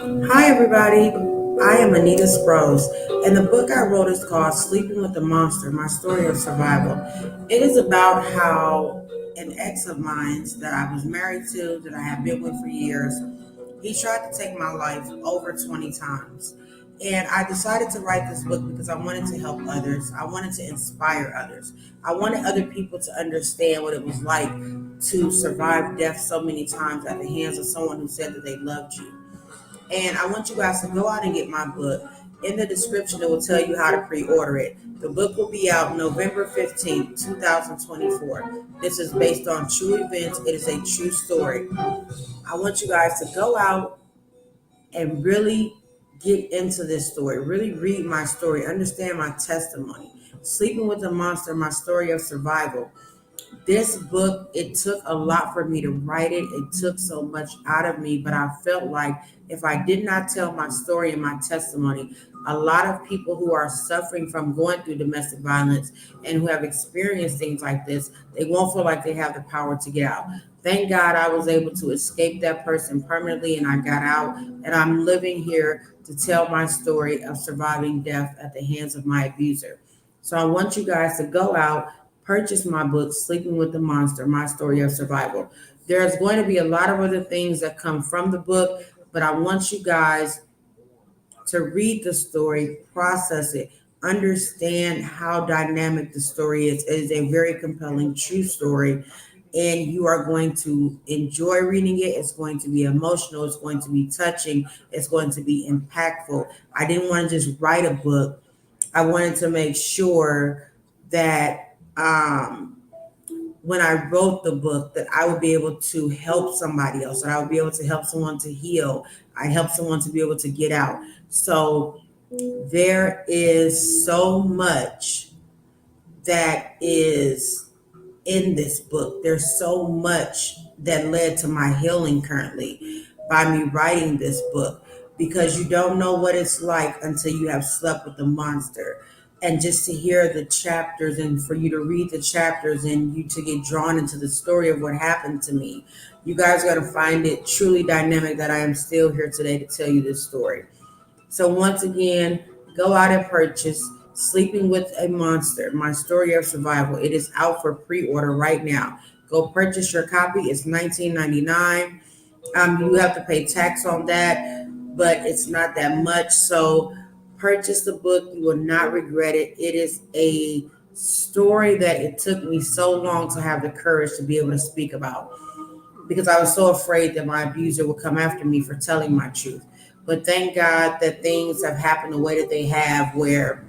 Hi, everybody. I am Anita Sprose, and the book I wrote is called Sleeping with the Monster My Story of Survival. It is about how an ex of mine that I was married to, that I have been with for years, he tried to take my life over 20 times. And I decided to write this book because I wanted to help others. I wanted to inspire others. I wanted other people to understand what it was like to survive death so many times at the hands of someone who said that they loved you. And I want you guys to go out and get my book. In the description, it will tell you how to pre order it. The book will be out November 15th, 2024. This is based on true events, it is a true story. I want you guys to go out and really get into this story, really read my story, understand my testimony. Sleeping with a Monster, my story of survival. This book, it took a lot for me to write it. It took so much out of me, but I felt like if I did not tell my story and my testimony, a lot of people who are suffering from going through domestic violence and who have experienced things like this, they won't feel like they have the power to get out. Thank God I was able to escape that person permanently and I got out, and I'm living here to tell my story of surviving death at the hands of my abuser. So I want you guys to go out, purchase my book, Sleeping with the Monster My Story of Survival. There's going to be a lot of other things that come from the book, but I want you guys to read the story, process it, understand how dynamic the story is. It is a very compelling, true story, and you are going to enjoy reading it. It's going to be emotional, it's going to be touching, it's going to be impactful. I didn't want to just write a book, I wanted to make sure that when I wrote the book that I would be able to help somebody else, that I would be able to help someone to heal. I help someone to be able to get out. So there is so much that is in this book. There's so much that led to my healing currently by me writing this book, because you don't know what it's like until you have slept with the monster. And just to hear the chapters and for you to read the chapters and you to get drawn into the story of what happened to me, you guys got to find it truly dynamic that I am still here today to tell you this story. So once again, go out and purchase Sleeping with a Monster, My Story of Survival. It is out for pre-order right now. Go purchase your copy. It's $19.99. You have to pay tax on that, but it's not that much. So purchase the book. You will not regret it. It is a story that it took me so long to have the courage to be able to speak about, because I was so afraid that my abuser would come after me for telling my truth. But thank God that things have happened the way that they have, where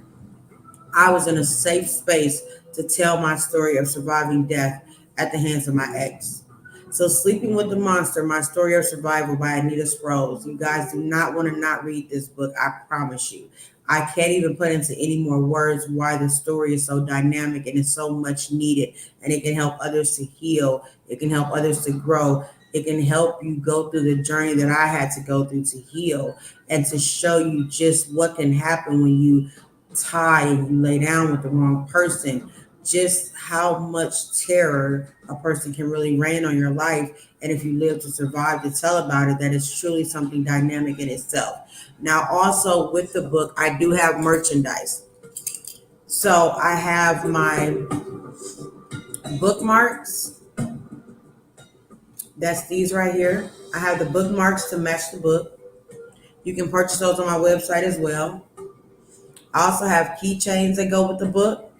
I was in a safe space to tell my story of surviving death at the hands of my ex. So, Sleeping with the Monster, My Story of Survival by Anita Sprose. You guys do not want to not read this book, I promise you. I can't even put into any more words why the story is so dynamic and it's so much needed. And it can help others to heal, it can help others to grow. It can help you go through the journey that I had to go through to heal, and to show you just what can happen when you tie and you lay down with the wrong person, just how much terror a person can really rain on your life. And if you live to survive to tell about it, that is truly something dynamic in itself. Now, also with the book, I do have merchandise. So I have my bookmarks. That's these right here. I have the bookmarks to match the book. You can purchase those on my website as well. I also have keychains that go with the book.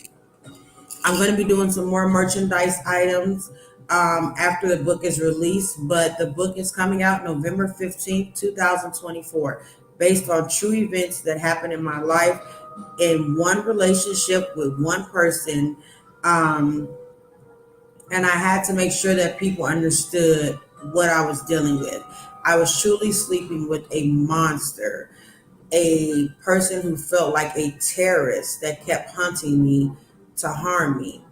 I'm going to be doing some more merchandise items after the book is released, but the book is coming out November 15th, 2024, based on true events that happened in my life in one relationship with one person. Um, and I had to make sure that people understood what I was dealing with. I was truly sleeping with a monster, a person who felt like a terrorist that kept hunting me to harm me.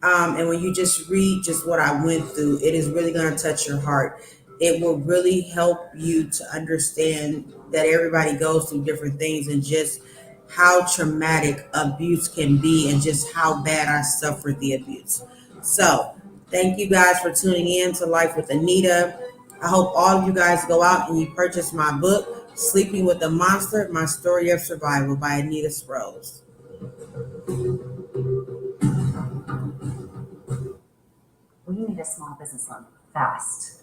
And when you just read just what I went through, it is really going to touch your heart. It will really help you to understand that everybody goes through different things, and just how traumatic abuse can be and just how bad I suffered the abuse. So, thank you guys for tuning in to Life with Anita. I hope all of you guys go out and you purchase my book, Sleeping with a Monster, My Story of Survival by Anita Sproles. We need a small business loan fast.